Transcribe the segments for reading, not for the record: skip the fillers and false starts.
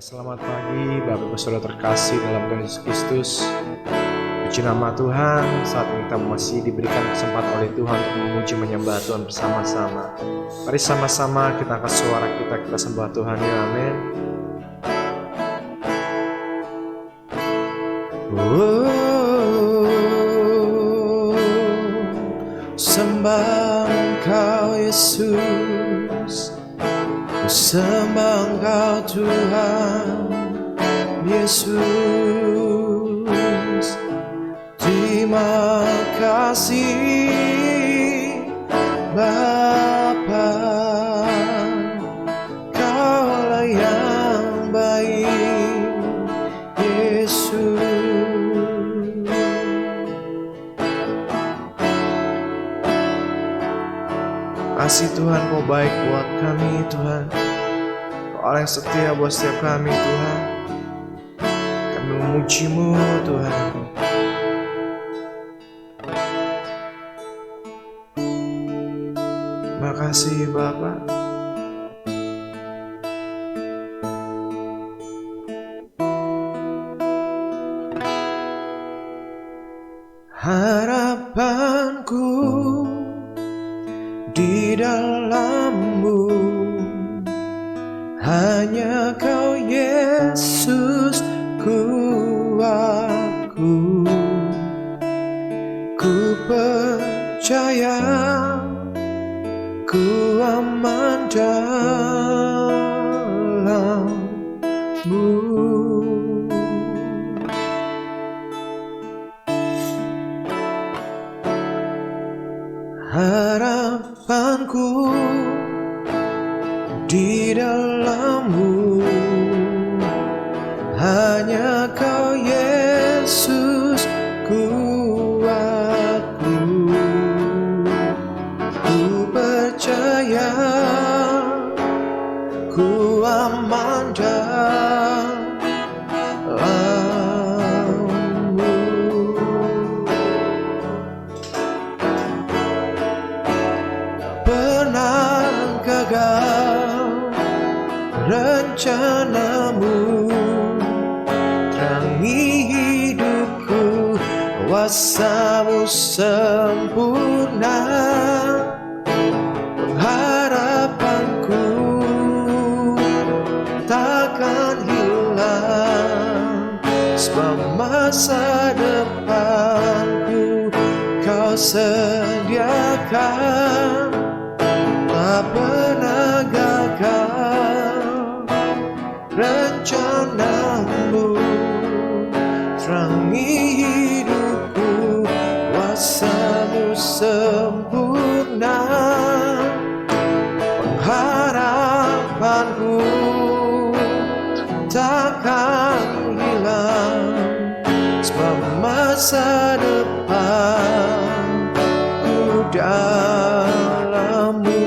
Selamat pagi Bapak Ibu Saudara terkasih dalam Tuhan Yesus Kristus. Puji nama Tuhan, saat ini kita masih diberikan kesempatan oleh Tuhan untuk memuji menyembah Tuhan bersama-sama. Mari sama-sama kita angkat suara kita sembah Tuhan, ya amin. Sembah Engkau Yesus, ku sembah Engkau Tuhan Yesus. Terima kasih Bapa, Kaulah yang baik Yesus. Kasih Tuhan, Kau baik buat kami Tuhan. Kau Allah yang setia buat setiap kami Tuhan. Kami memuji-Mu Tuhan. Terima kasih Bapa. Harapanku di dalam-Mu, hanya Kau Yesus kuatku. Ku percaya ku aman dalam-Mu. Harapanku di dalam-Mu, hanya Kau Yesus kuatku. Ku percaya ku aman dalam-Mu. Pernah gagal rencana-Mu, terangi hidupku, kuasa-Mu sempurna. Harapanku takkan hilang, sebab masa depanku Kau sediakan. Tak pernah gagal rencana-Mu, terangi hidupku, kuasa-Mu sempurna. Pengharapanku takkan hilang, sebab masa depanku dalam-Mu.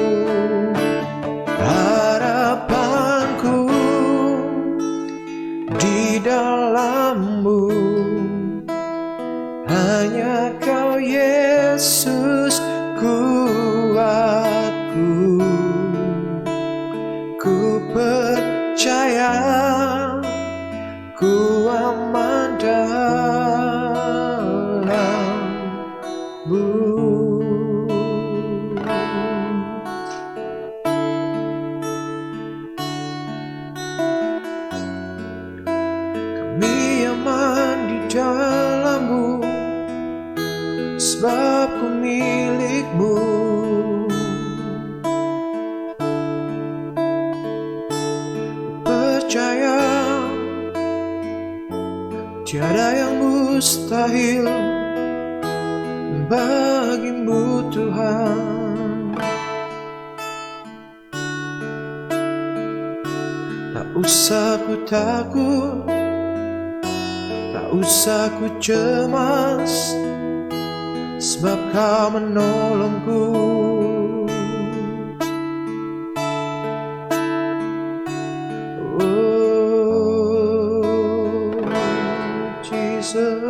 Harapanku di dalam-Mu, hanya Kau Yesus kuatku. Ku percaya ku aman dalam-Mu. Kami aman di dalam-Mu, sebab ku milik-Mu. Percaya tiada yang mustahil bagi-Mu Tuhan. Tak usah ku takut, tak usah ku cemas, sebab Kau menolongku. Oh Jesus.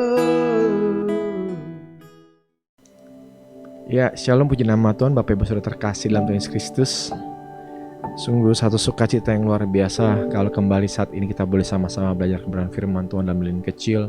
Ya, shalom, puji nama Tuhan Bapak Ibu Saudara terkasih dalam Tuhan Yesus Kristus. Sungguh satu sukacita yang luar biasa kalau kembali saat ini kita boleh sama-sama belajar kebenaran firman Tuhan dalam lini kecil.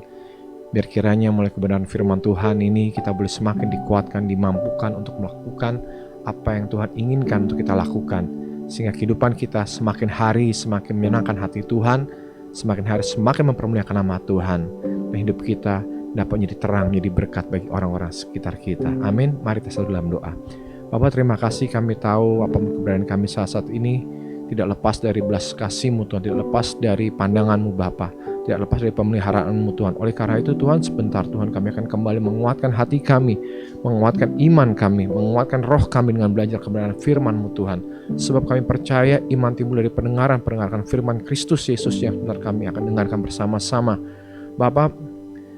Biar kiranya mulai kebenaran firman Tuhan ini kita boleh semakin dikuatkan, dimampukan untuk melakukan apa yang Tuhan inginkan untuk kita lakukan. Sehingga kehidupan kita semakin hari semakin menyenangkan hati Tuhan, semakin hari semakin mempermuliakan nama Tuhan. Dan hidup kita dapat menjadi terang, menjadi berkat bagi orang-orang sekitar kita. Amin. Mari kita selalu dalam doa. Bapak, terima kasih, kami tahu apa keberadaan kami saat ini tidak lepas dari belas kasih-Mu Tuhan, tidak lepas dari pandangan-Mu Bapa, tidak lepas dari pemeliharaan-Mu Tuhan. Oleh karena itu Tuhan, sebentar Tuhan kami akan kembali menguatkan hati kami, menguatkan iman kami, menguatkan roh kami dengan belajar kebenaran firman-Mu Tuhan. Sebab kami percaya iman timbul dari pendengaran firman Kristus Yesus yang benar kami akan dengarkan bersama-sama. Bapak,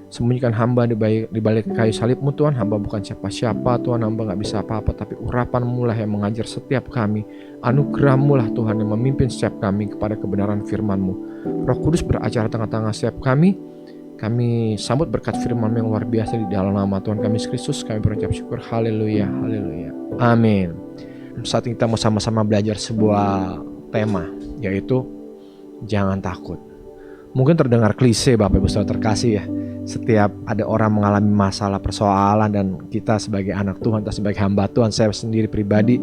sembunyikan hamba di balik kayu salib-Mu Tuhan. Hamba bukan siapa-siapa Tuhan, hamba gak bisa apa-apa, tapi urapan-Mu lah yang mengajar setiap kami. Anugerah-Mu lah Tuhan yang memimpin setiap kami kepada kebenaran firman-Mu. Roh Kudus beracara tengah-tengah setiap kami. Kami sambut berkat firman-Mu yang luar biasa di dalam nama Tuhan kami Yesus Kristus. Kami berucap syukur. Haleluya, haleluya, amin. Saat ini kita mau sama-sama belajar sebuah tema, yaitu jangan takut. Mungkin terdengar klise Bapak Ibu Saudara terkasih ya. Setiap ada orang mengalami masalah persoalan dan kita sebagai anak Tuhan, kita sebagai hamba Tuhan, saya sendiri pribadi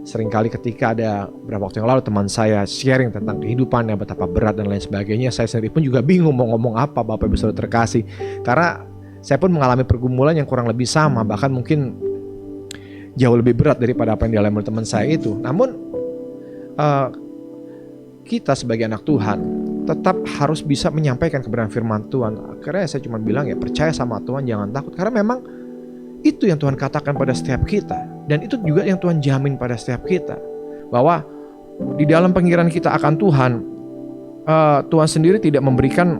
seringkali ketika ada beberapa waktu yang lalu teman saya sharing tentang kehidupannya, betapa berat dan lain sebagainya, saya sendiri pun juga bingung mau ngomong apa Bapak Ibu Saudara terkasih. Karena saya pun mengalami pergumulan yang kurang lebih sama, bahkan mungkin jauh lebih berat daripada apa yang dialami oleh teman saya itu. Namun kita sebagai anak Tuhan tetap harus bisa menyampaikan kebenaran firman Tuhan. Akhirnya saya cuma bilang ya, percaya sama Tuhan, jangan takut. Karena memang itu yang Tuhan katakan pada setiap kita. Dan itu juga yang Tuhan jamin pada setiap kita. Bahwa di dalam pengiran kita akan Tuhan, Tuhan sendiri tidak memberikan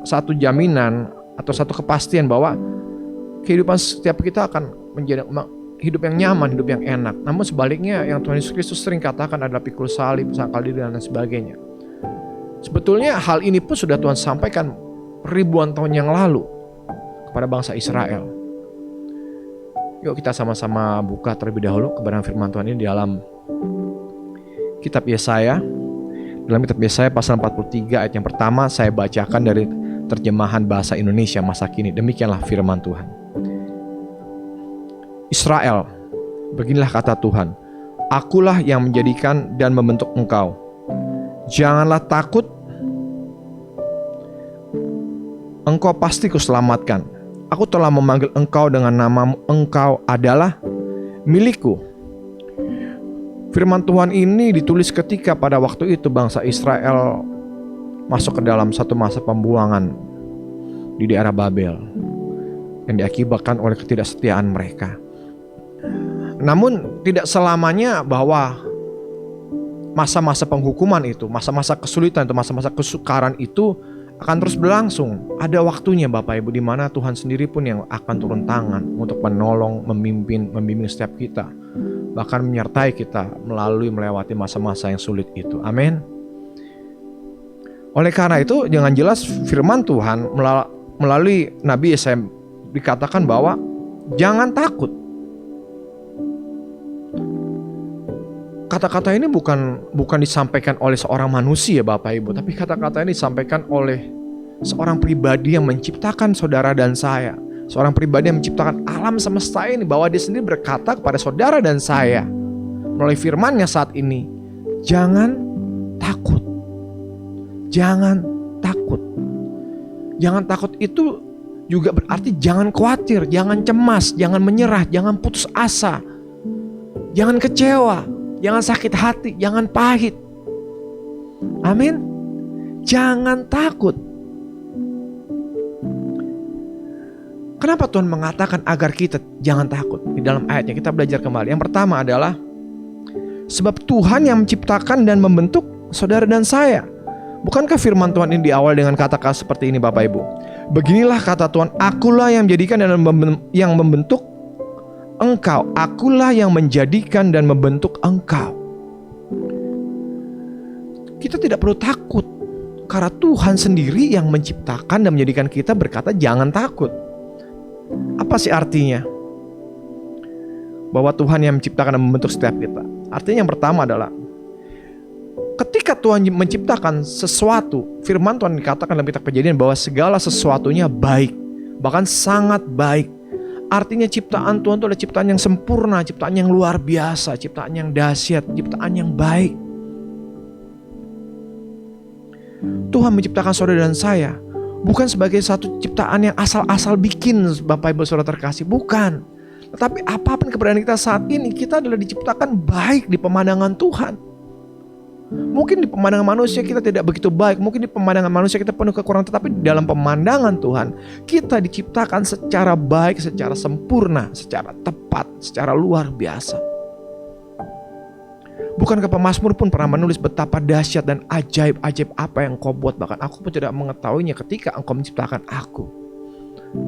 satu jaminan atau satu kepastian bahwa kehidupan setiap kita akan menjadi hidup yang nyaman, hidup yang enak. Namun sebaliknya yang Tuhan Yesus Kristus sering katakan adalah pikul salib, sangkal diri dan sebagainya. Sebetulnya hal ini pun sudah Tuhan sampaikan ribuan tahun yang lalu kepada bangsa Israel. Yuk kita sama-sama buka terlebih dahulu kebenaran firman Tuhan ini di dalam kitab Yesaya. Dalam kitab Yesaya pasal 43 ayat yang pertama saya bacakan dari terjemahan bahasa Indonesia masa kini. Demikianlah firman Tuhan. Israel, beginilah kata Tuhan, akulah yang menjadikan dan membentuk engkau. Janganlah takut, engkau pasti kuselamatkan. Aku telah memanggil engkau dengan namamu, engkau adalah milikku. Firman Tuhan ini ditulis ketika pada waktu itu bangsa Israel masuk ke dalam satu masa pembuangan di daerah Babel yang diakibatkan oleh ketidaksetiaan mereka. Namun tidak selamanya bahwa masa-masa penghukuman itu, masa-masa kesulitan itu, masa-masa kesukaran itu akan terus berlangsung. Ada waktunya Bapak Ibu di mana Tuhan sendiri pun yang akan turun tangan untuk menolong, membimbing setiap kita, bahkan menyertai kita melewati masa-masa yang sulit itu. Amin. Oleh karena itu dengan jelas firman Tuhan melalui Nabi Yesaya dikatakan bahwa jangan takut. Kata-kata ini bukan disampaikan oleh seorang manusia Bapak Ibu, tapi kata-kata ini disampaikan oleh seorang pribadi yang menciptakan saudara dan saya. Seorang pribadi yang menciptakan alam semesta ini, bahwa dia sendiri berkata kepada saudara dan saya melalui firman-Nya saat ini, jangan takut. Jangan takut. Jangan takut itu juga berarti jangan khawatir, jangan cemas, jangan menyerah, jangan putus asa, jangan kecewa, jangan sakit hati, jangan pahit. Amin. Jangan takut. Kenapa Tuhan mengatakan agar kita jangan takut? Di dalam ayatnya kita belajar kembali. Yang pertama adalah sebab Tuhan yang menciptakan dan membentuk saudara dan saya. Bukankah firman Tuhan ini diawali dengan kata-kata seperti ini Bapak Ibu? Beginilah kata Tuhan, akulah yang menjadikan dan yang membentuk engkau. Akulah yang menjadikan dan membentuk engkau. Kita tidak perlu takut, karena Tuhan sendiri yang menciptakan dan menjadikan kita, berkata jangan takut. Apa sih artinya? Bahwa Tuhan yang menciptakan dan membentuk setiap kita. Artinya yang pertama adalah ketika Tuhan menciptakan sesuatu, firman Tuhan dikatakan dalam kitab Kejadian bahwa segala sesuatunya baik, bahkan sangat baik. Artinya ciptaan Tuhan itu adalah ciptaan yang sempurna, ciptaan yang luar biasa, ciptaan yang dahsyat, ciptaan yang baik. Tuhan menciptakan saudara dan saya bukan sebagai satu ciptaan yang asal-asal bikin, Bapak Ibu Saudara terkasih, bukan. Tetapi apapun keberadaan kita saat ini, kita adalah diciptakan baik di pemandangan Tuhan. Mungkin di pemandangan manusia kita tidak begitu baik, mungkin di pemandangan manusia kita penuh kekurangan, tetapi di dalam pemandangan Tuhan kita diciptakan secara baik, secara sempurna, secara tepat, secara luar biasa. Bukankah pemazmur pun pernah menulis betapa dahsyat dan ajaib-ajaib apa yang Engkau buat, bahkan aku pun tidak mengetahuinya ketika Engkau menciptakan aku.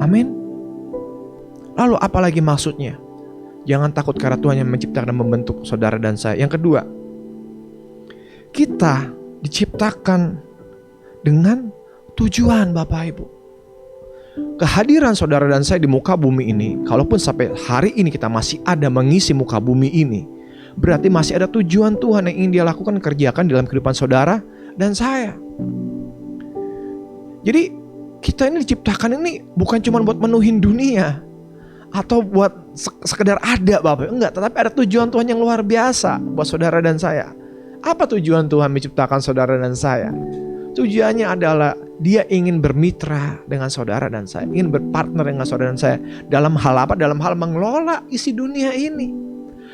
Amin. Lalu apalagi maksudnya? Jangan takut karena Tuhan yang menciptakan dan membentuk saudara dan saya. Yang kedua, kita diciptakan dengan tujuan, Bapak Ibu. Kehadiran saudara dan saya di muka bumi ini, kalaupun sampai hari ini kita masih ada mengisi muka bumi ini, berarti masih ada tujuan Tuhan yang ingin Dia lakukan, kerjakan dalam kehidupan saudara dan saya. Jadi kita ini diciptakan ini bukan cuma buat menuhin dunia atau buat sekedar ada, Bapak. Enggak, tetapi ada tujuan Tuhan yang luar biasa buat saudara dan saya. Apa tujuan Tuhan menciptakan saudara dan saya? Tujuannya adalah Dia ingin bermitra dengan saudara dan saya, ingin berpartner dengan saudara dan saya. Dalam hal apa? Dalam hal mengelola isi dunia ini,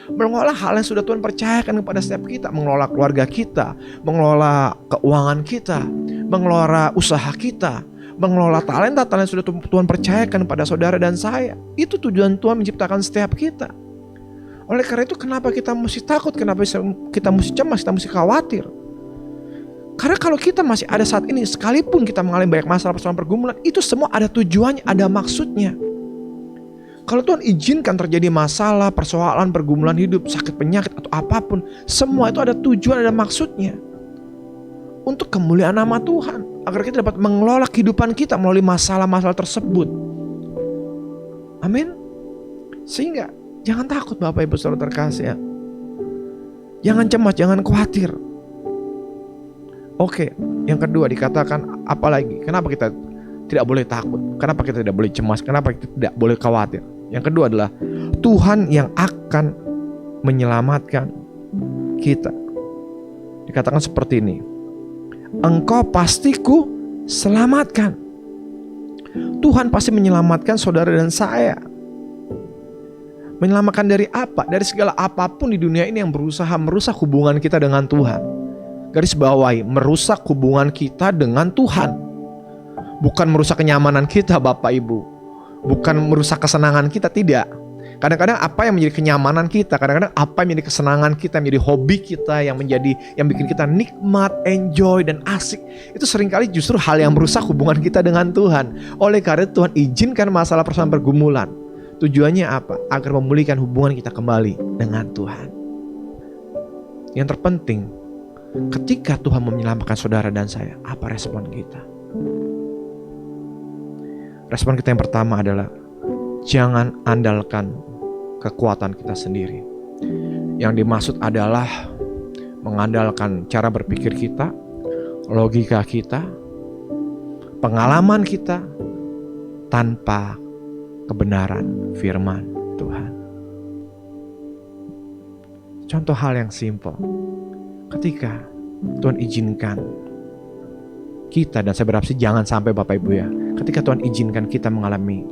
mengelola hal yang sudah Tuhan percayakan kepada setiap kita, mengelola keluarga kita, mengelola keuangan kita, mengelola usaha kita, mengelola talenta-talenta yang sudah Tuhan percayakan kepada saudara dan saya. Itu tujuan Tuhan menciptakan setiap kita. Oleh karena itu kenapa kita mesti takut, kenapa kita mesti cemas, kita mesti khawatir? Karena kalau kita masih ada saat ini, sekalipun kita mengalami banyak masalah, persoalan, pergumulan, itu semua ada tujuannya, ada maksudnya. Kalau Tuhan izinkan terjadi masalah, persoalan, pergumulan hidup, sakit, penyakit, atau apapun, semua itu ada tujuan, ada maksudnya. Untuk kemuliaan nama Tuhan, agar kita dapat mengelola kehidupan kita melalui masalah-masalah tersebut. Amin. Sehingga jangan takut, Bapak Ibu Saudara terkasih ya. Jangan cemas, jangan khawatir. Oke, yang kedua dikatakan apa lagi? Kenapa kita tidak boleh takut? Kenapa kita tidak boleh cemas? Kenapa kita tidak boleh khawatir? Yang kedua adalah Tuhan yang akan menyelamatkan kita. Dikatakan seperti ini, Engkau pasti ku selamatkan. Tuhan pasti menyelamatkan saudara dan saya. Menyelamatkan dari apa? Dari segala apapun di dunia ini yang berusaha merusak hubungan kita dengan Tuhan. Garis bawahi, merusak hubungan kita dengan Tuhan. Bukan merusak kenyamanan kita, Bapak Ibu. Bukan merusak kesenangan kita, tidak. Kadang-kadang apa yang menjadi kenyamanan kita, kadang-kadang apa yang menjadi kesenangan kita, menjadi hobi kita, yang bikin kita nikmat, enjoy, dan asik, itu seringkali justru hal yang merusak hubungan kita dengan Tuhan. Oleh karena itu Tuhan izinkan masalah persoalan pergumulan. Tujuannya apa? Agar memulihkan hubungan kita kembali dengan Tuhan. Yang terpenting, ketika Tuhan menyelamatkan saudara dan saya, apa respon kita? Respon kita yang pertama adalah jangan andalkan kekuatan kita sendiri. Yang dimaksud adalah mengandalkan cara berpikir kita, logika kita, pengalaman kita, tanpa kebenaran firman Tuhan. Contoh hal yang simpel. Ketika Tuhan izinkan kita, dan saya berharap sih jangan sampai Bapak Ibu ya, ketika Tuhan izinkan kita mengalami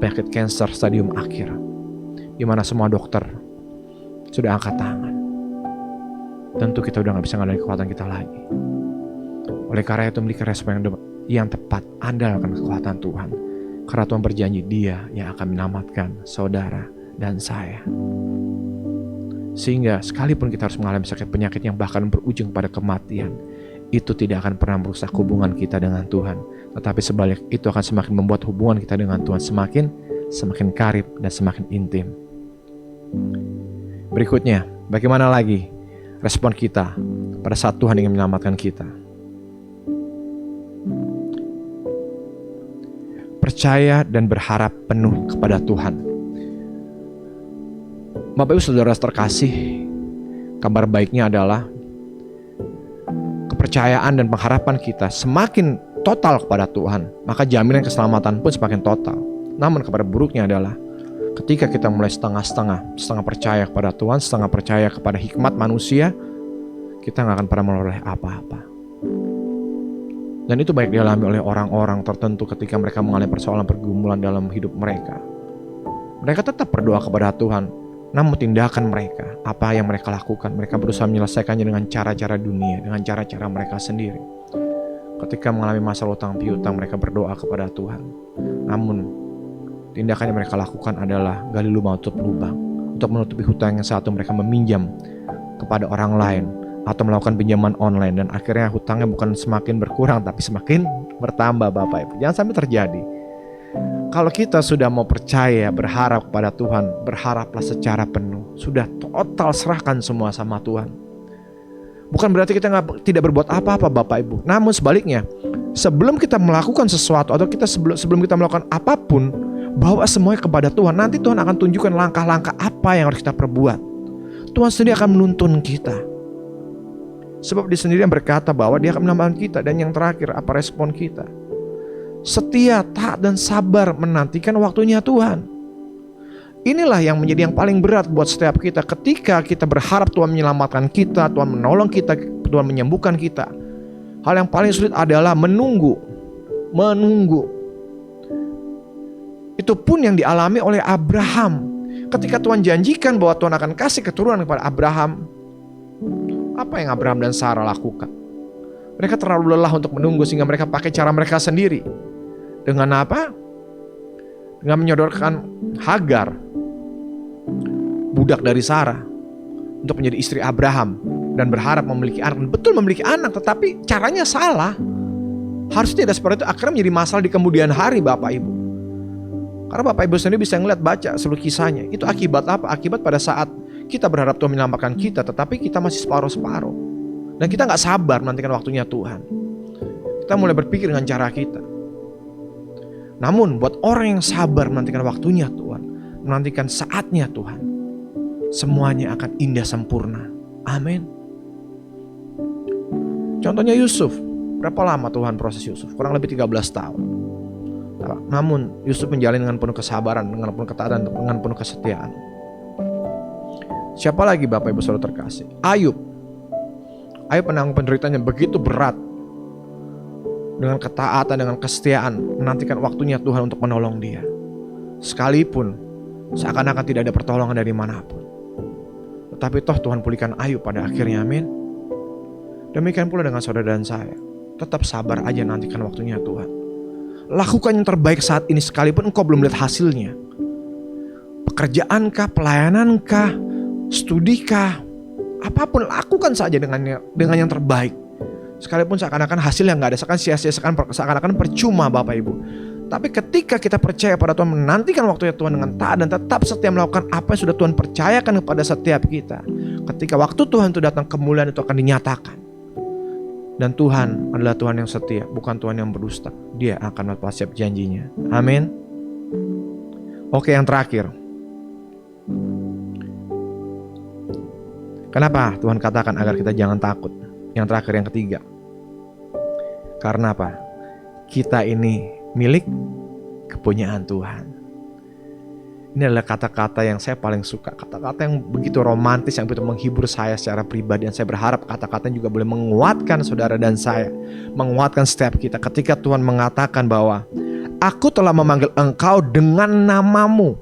penyakit kanker stadium akhir, di mana semua dokter sudah angkat tangan, tentu kita udah gak bisa ngalahin kekuatan kita lagi. Oleh karena itu memiliki respon yang tepat, andalkan kekuatan Tuhan. Karena Tuhan berjanji Dia yang akan menyelamatkan saudara dan saya. Sehingga sekalipun kita harus mengalami sakit penyakit yang bahkan berujung pada kematian, itu tidak akan pernah merusak hubungan kita dengan Tuhan. Tetapi sebalik itu akan semakin membuat hubungan kita dengan Tuhan semakin karib dan semakin intim. Berikutnya, bagaimana lagi respon kita pada saat Tuhan ingin menyelamatkan kita? Percaya dan berharap penuh kepada Tuhan. Bapak Ibu Saudara terkasih, kabar baiknya adalah kepercayaan dan pengharapan kita semakin total kepada Tuhan, maka jaminan keselamatan pun semakin total. Namun kabar buruknya adalah ketika kita mulai setengah-setengah, setengah percaya kepada Tuhan, setengah percaya kepada hikmat manusia, kita gak akan pernah memperoleh apa-apa. Dan itu baik dialami oleh orang-orang tertentu ketika mereka mengalami persoalan pergumulan dalam hidup mereka. Mereka tetap berdoa kepada Tuhan, namun tindakan mereka, apa yang mereka lakukan, mereka berusaha menyelesaikannya dengan cara-cara dunia, dengan cara-cara mereka sendiri. Ketika mengalami masalah utang piutang, mereka berdoa kepada Tuhan. Namun tindakan yang mereka lakukan adalah gali lubang tutup lubang. Untuk menutupi hutang yang satu, mereka meminjam kepada orang lain atau melakukan pinjaman online, dan akhirnya hutangnya bukan semakin berkurang tapi semakin bertambah, Bapak Ibu. Jangan sampai terjadi. Kalau kita sudah mau percaya, berharap kepada Tuhan, berharaplah secara penuh. Sudah total serahkan semua sama Tuhan. Bukan berarti kita tidak berbuat apa-apa, Bapak Ibu. Namun sebaliknya, sebelum kita melakukan sesuatu atau kita sebelum kita melakukan apapun, bawa semuanya kepada Tuhan. Nanti Tuhan akan tunjukkan langkah-langkah apa yang harus kita perbuat. Tuhan sendiri akan menuntun kita. Sebab dia sendiri yang berkata bahwa dia akan menambahkan kita. Dan yang terakhir, apa respon kita? Setia, taat, dan sabar menantikan waktunya Tuhan. Inilah yang menjadi yang paling berat buat setiap kita. Ketika kita berharap Tuhan menyelamatkan kita, Tuhan menolong kita, Tuhan menyembuhkan kita, hal yang paling sulit adalah menunggu. Itu pun yang dialami oleh Abraham. Ketika Tuhan janjikan bahwa Tuhan akan kasih keturunan kepada Abraham, apa yang Abraham dan Sarah lakukan? Mereka terlalu lelah untuk menunggu sehingga mereka pakai cara mereka sendiri. Dengan apa? Dengan menyodorkan Hagar, budak dari Sarah, untuk menjadi istri Abraham dan berharap memiliki anak. Betul memiliki anak, tetapi caranya salah. Harusnya tidak seperti itu. Akhirnya menjadi masalah di kemudian hari, Bapak Ibu. Karena Bapak Ibu sendiri bisa ngeliat, baca seluruh kisahnya. Itu akibat apa? Akibat pada saat kita berharap Tuhan menyelamatkan kita, tetapi kita masih separuh-separuh. Dan kita gak sabar menantikan waktunya Tuhan. Kita mulai berpikir dengan cara kita. Namun buat orang yang sabar menantikan waktunya Tuhan, menantikan saatnya Tuhan, semuanya akan indah sempurna. Amin. Contohnya Yusuf. Berapa lama Tuhan proses Yusuf? Kurang lebih 13 tahun. Namun Yusuf menjalani dengan penuh kesabaran, dengan penuh ketaatan, dengan penuh kesetiaan. Siapa lagi Bapak Ibu Saudara terkasih? Ayub menanggung penderitaan yang begitu berat. Dengan ketaatan, dengan kesetiaan, menantikan waktunya Tuhan untuk menolong dia. Sekalipun seakan-akan tidak ada pertolongan dari manapun. Tetapi toh Tuhan pulihkan Ayub pada akhirnya, amin. Demikian pula dengan saudara dan saya. Tetap sabar aja nantikan waktunya Tuhan. Lakukan yang terbaik saat ini sekalipun engkau belum lihat hasilnya. Pekerjaankah, pelayanan-kah, studikah, apapun lakukan saja dengan yang terbaik. Sekalipun seakan-akan hasil yang gak ada, seakan-akan percuma Bapak Ibu. Tapi ketika kita percaya pada Tuhan, menantikan waktunya Tuhan dengan taat dan tetap setia melakukan apa yang sudah Tuhan percayakan kepada setiap kita, ketika waktu Tuhan itu datang, kemuliaan itu akan dinyatakan. Dan Tuhan adalah Tuhan yang setia, bukan Tuhan yang berdusta. Dia akan menepati janjinya. Amin. Oke, yang terakhir. Kenapa Tuhan katakan agar kita jangan takut? Yang terakhir, yang ketiga. Karena apa? Kita ini milik kepunyaan Tuhan. Ini adalah kata-kata yang saya paling suka. Kata-kata yang begitu romantis, yang begitu menghibur saya secara pribadi. Dan saya berharap kata-kata juga boleh menguatkan saudara dan saya. Menguatkan setiap kita ketika Tuhan mengatakan bahwa Aku telah memanggil engkau dengan namamu.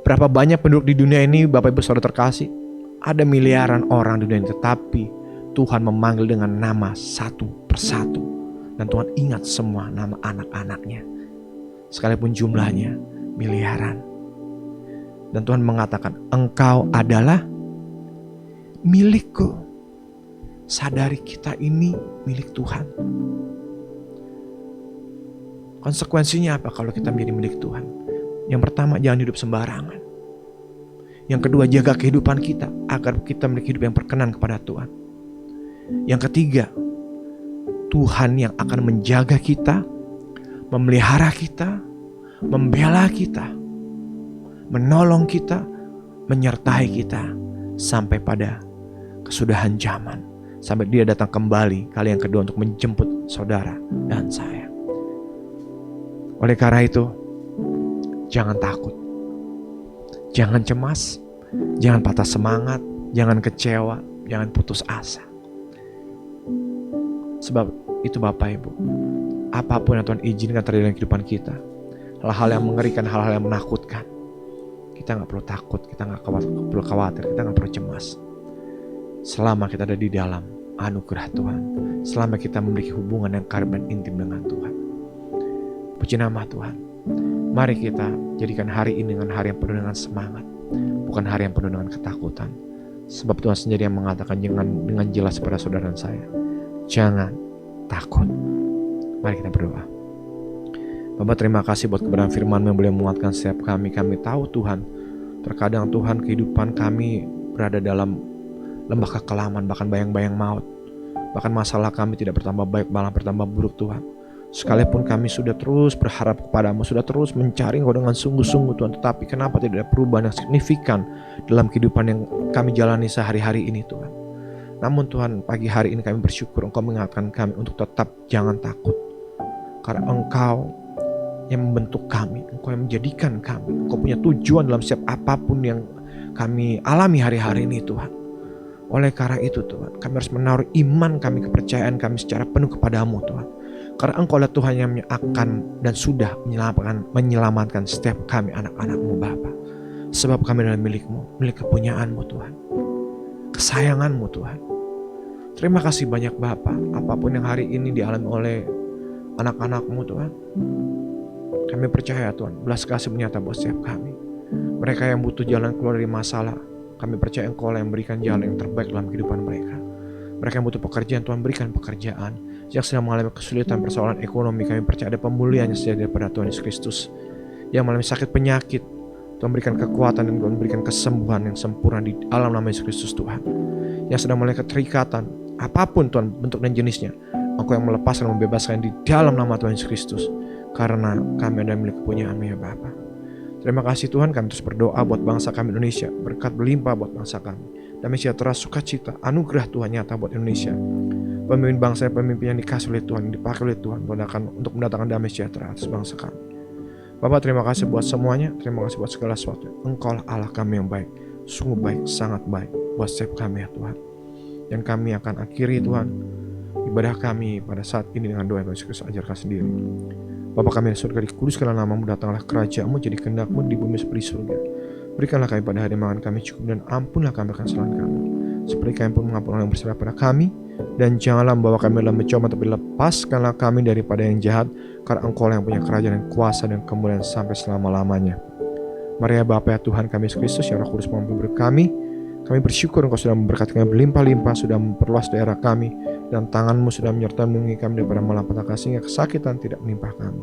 Berapa banyak penduduk di dunia ini Bapak Ibu Saudara terkasih? Ada miliaran orang di dunia ini, tetapi Tuhan memanggil dengan nama satu persatu. Dan Tuhan ingat semua nama anak-anaknya. Sekalipun jumlahnya miliaran. Dan Tuhan mengatakan, engkau adalah milikku. Sadari kita ini milik Tuhan. Konsekuensinya apa kalau kita menjadi milik Tuhan? Yang pertama, jangan hidup sembarangan. Yang kedua, jaga kehidupan kita agar kita memiliki hidup yang berkenan kepada Tuhan. Yang ketiga, Tuhan yang akan menjaga kita, memelihara kita, membela kita, menolong kita, menyertai kita sampai pada kesudahan zaman, sampai dia datang kembali kali yang kedua untuk menjemput saudara dan saya. Oleh karena itu, jangan takut, jangan cemas, jangan patah semangat, jangan kecewa, jangan putus asa. Sebab itu Bapak Ibu, apapun yang Tuhan izinkan terjadi dalam kehidupan kita, hal-hal yang mengerikan, hal-hal yang menakutkan, kita gak perlu takut, kita gak perlu khawatir, kita gak perlu cemas. Selama kita ada di dalam anugerah Tuhan, selama kita memiliki hubungan yang karib dan intim dengan Tuhan. Puji nama Tuhan. Mari kita jadikan hari ini dengan hari yang penuh dengan semangat, bukan hari yang penuh dengan ketakutan. Sebab Tuhan sendiri yang mengatakan dengan jelas kepada saudara dan saya, jangan takut. Mari kita berdoa. Bapak, terima kasih buat kebenaran firman-Mu yang boleh menguatkan setiap kami. Kami tahu Tuhan, terkadang Tuhan kehidupan kami berada dalam lembah kekelaman, bahkan bayang-bayang maut. Bahkan masalah kami tidak bertambah baik, malah bertambah buruk Tuhan. Sekalipun kami sudah terus berharap kepada-Mu, sudah terus mencari Engkau dengan sungguh-sungguh Tuhan, tetapi kenapa tidak ada perubahan yang signifikan dalam kehidupan yang kami jalani sehari-hari ini Tuhan. Namun Tuhan, pagi hari ini kami bersyukur Engkau mengingatkan kami untuk tetap jangan takut. Karena Engkau yang membentuk kami, Engkau yang menjadikan kami, Engkau punya tujuan dalam setiap apapun yang kami alami hari-hari ini Tuhan. Oleh karena itu Tuhan, kami harus menaruh iman kami, kepercayaan kami secara penuh kepada-Mu Tuhan. Karena Engkau adalah Tuhan yang akan dan sudah menyelamatkan setiap kami anak-anak-Mu Bapa. Sebab kami adalah milik-Mu, milik kepunyaan-Mu Tuhan, kesayangan-Mu Tuhan. Terima kasih banyak Bapa, apapun yang hari ini dialami oleh anak-anak-Mu Tuhan, kami percaya Tuhan, belas kasih menyata buat setiap kami. Mereka yang butuh jalan keluar dari masalah, kami percaya Engkau yang memberikan jalan yang terbaik dalam kehidupan mereka. Mereka yang butuh pekerjaan, Tuhan berikan pekerjaan. Yang sedang mengalami kesulitan persoalan ekonomi, kami percaya ada pemulihan yang sejati daripada Tuhan Yesus Kristus. Yang mengalami sakit penyakit, Tuhan berikan kekuatan dan Tuhan berikan kesembuhan yang sempurna di dalam nama Yesus Kristus Tuhan. Yang sedang mengalami keterikatan, apapun Tuhan bentuk dan jenisnya, Engkau yang melepaskan dan membebaskan di dalam nama Tuhan Yesus Kristus. Karena kami adalah milik kepunyaan-Mu ya Bapa. Terima kasih Tuhan, kami terus berdoa buat bangsa kami Indonesia, berkat berlimpah buat bangsa kami. Damai sejahtera, sukacita, anugerah Tuhan nyata buat Indonesia. Pemimpin bangsa dan pemimpin yang dikasih oleh Tuhan, yang dipakai oleh Tuhan untuk mendatangkan damai sejahtera atas bangsa kami. Bapak, terima kasih buat semuanya, terima kasih buat segala sesuatu. Engkau lah Allah kami yang baik, sungguh baik, sangat baik buat setiap kami ya Tuhan. Dan kami akan akhiri Tuhan ibadah kami pada saat ini dengan doa yang Tuhan Yesus ajarkan sendiri. Bapa kami yang di surga, dikuduskanlah namamu, datanglah kerajaan-Mu, jadi kehendak-Mu di bumi seperti surga. Berikanlah kami pada hari makan kami cukup, dan ampunlah kami akan kesalahan kami, seperti kami pun mengampuni orang yang bersalah pada kami. Dan janganlah membawa kami dalam pencobaan, tapi lepaskanlah kami daripada yang jahat, karena Engkau yang punya kerajaan dan kuasa dan kemuliaan sampai selama-lamanya. Mari ya Bapa ya Tuhan kami Yesus Kristus, ya Roh Kudus memimpin kami. Kami bersyukur Engkau sudah memberkati kami berlimpah-limpah, sudah memperluas daerah kami, dan tangan-Mu sudah menyertai melindungi kami daripada malapetaka sehingga kesakitan tidak menimpa kami.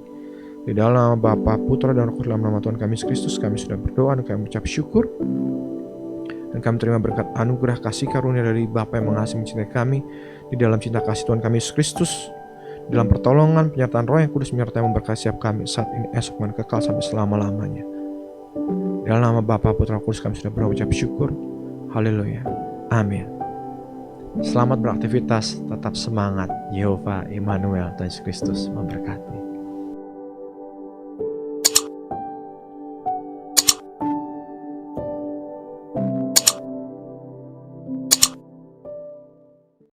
Di dalam nama Bapa, Putra dan Roh Kudus, dalam nama Tuhan kami Yesus Kristus, kami sudah berdoa dan kami mengucap syukur. Dan kami terima berkat anugerah kasih karunia dari Bapa yang mengasihi mencintai kami, di dalam cinta kasih Tuhan kami Yesus Kristus, dalam pertolongan penyertaan Roh yang Kudus menyertai memberkati setiap kami saat ini, esok dan kekal sampai selama-lamanya. Di dalam nama Bapa, Putra, Kudus kami sudah berdoa mengucap syukur. Haleluya. Amin. Selamat beraktivitas, tetap semangat. Yehova Immanuel, Tuhan Yesus Kristus memberkati.